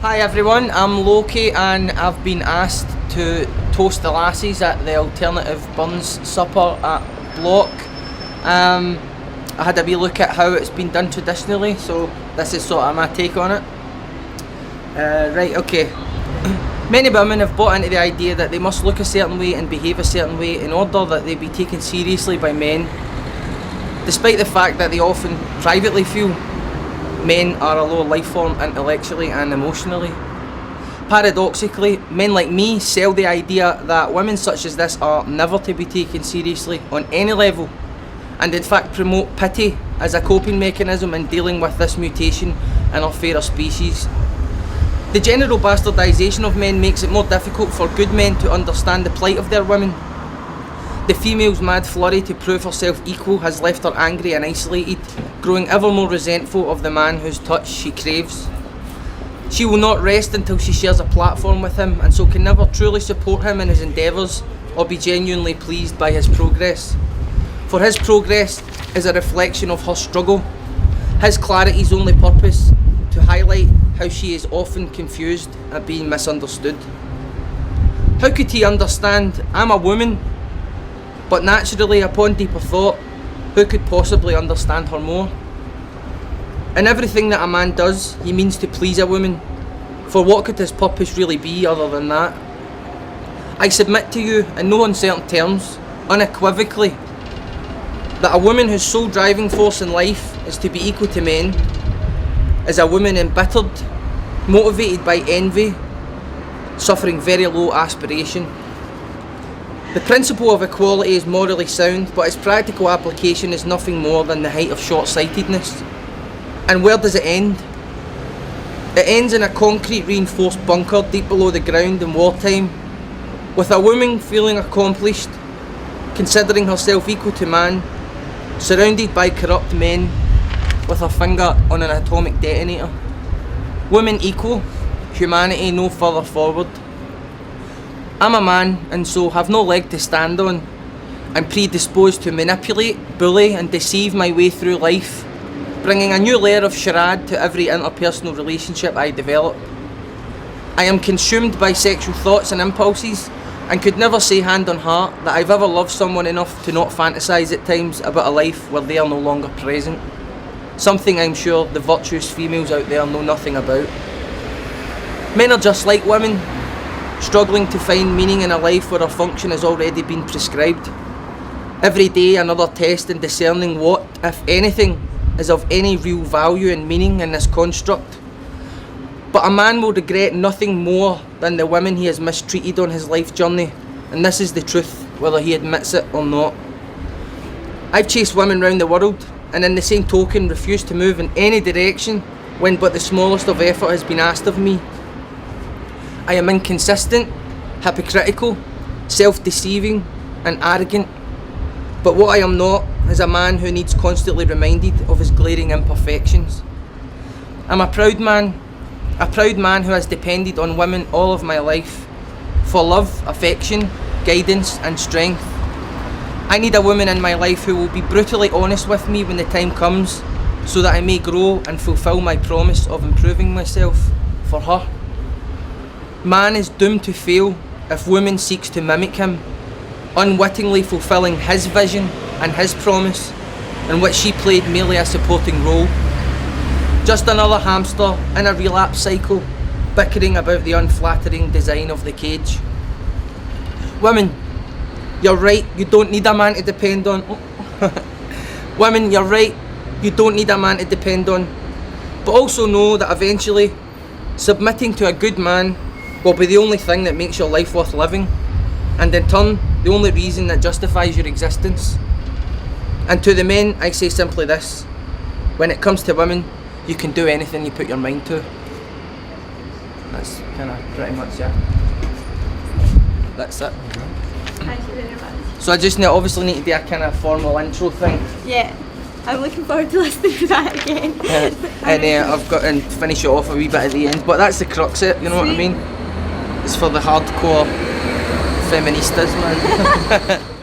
Hi everyone, I'm Loki and I've been asked to toast the lassies at the alternative buns supper at Bloc. I had a wee look at how it's been done traditionally, so this is sort of my take on it. Right, okay. Many women have bought into the idea that they must look a certain way and behave a certain way in order that they be taken seriously by men, despite the fact that they often privately feel men are a lower life form intellectually and emotionally. Paradoxically, men like me sell the idea that women such as this are never to be taken seriously on any level, and in fact promote pity as a coping mechanism in dealing with this mutation in our fairer species. The general bastardisation of men makes it more difficult for good men to understand the plight of their women. The female's mad flurry to prove herself equal has left her angry and isolated, growing ever more resentful of the man whose touch she craves. She will not rest until she shares a platform with him, and so can never truly support him in his endeavours or be genuinely pleased by his progress. For his progress is a reflection of her struggle. His clarity's only purpose to highlight how she is often confused at being misunderstood. How could he understand I'm a woman? But naturally, upon deeper thought, who could possibly understand her more? In everything that a man does, he means to please a woman. For what could his purpose really be other than that? I submit to you, in no uncertain terms, unequivocally, that a woman whose sole driving force in life is to be equal to men is a woman embittered, motivated by envy, suffering very low aspiration. The principle of equality is morally sound, but its practical application is nothing more than the height of short-sightedness. And where does it end? It ends in a concrete reinforced bunker deep below the ground in wartime, with a woman feeling accomplished, considering herself equal to man, surrounded by corrupt men, with her finger on an atomic detonator. Women equal, humanity no further forward. I'm a man and so have no leg to stand on. I'm predisposed to manipulate, bully and deceive my way through life, bringing a new layer of charade to every interpersonal relationship I develop. I am consumed by sexual thoughts and impulses and could never say hand on heart that I've ever loved someone enough to not fantasise at times about a life where they are no longer present. Something I'm sure the virtuous females out there know nothing about. Men are just like women, struggling to find meaning in a life where a function has already been prescribed. Every day another test in discerning what, if anything, is of any real value and meaning in this construct. But a man will regret nothing more than the women he has mistreated on his life journey, and this is the truth, whether he admits it or not. I've chased women round the world, and in the same token refused to move in any direction when but the smallest of effort has been asked of me. I am inconsistent, hypocritical, self-deceiving and arrogant, but what I am not is a man who needs constantly reminded of his glaring imperfections. I'm a proud man who has depended on women all of my life for love, affection, guidance and strength. I need a woman in my life who will be brutally honest with me when the time comes, so that I may grow and fulfil my promise of improving myself for her. Man is doomed to fail if woman seeks to mimic him, unwittingly fulfilling his vision and his promise, in which she played merely a supporting role. Just another hamster in a relapse cycle, bickering about the unflattering design of the cage. Women, you're right, you don't need a man to depend on. Women, you're right, you don't need a man to depend on. But also know that eventually, submitting to a good man will be the only thing that makes your life worth living, and in turn, the only reason that justifies your existence. And to the men, I say simply this: when it comes to women, you can do anything you put your mind to. That's kind of pretty much it. That's it. Thank you very much. So I just obviously need to do a kind of formal intro thing. Yeah, I'm looking forward to listening to that again. And I've got to finish it off a wee bit at the end, but that's the crux of it, you know what I mean? It's for the hardcore feministas, man.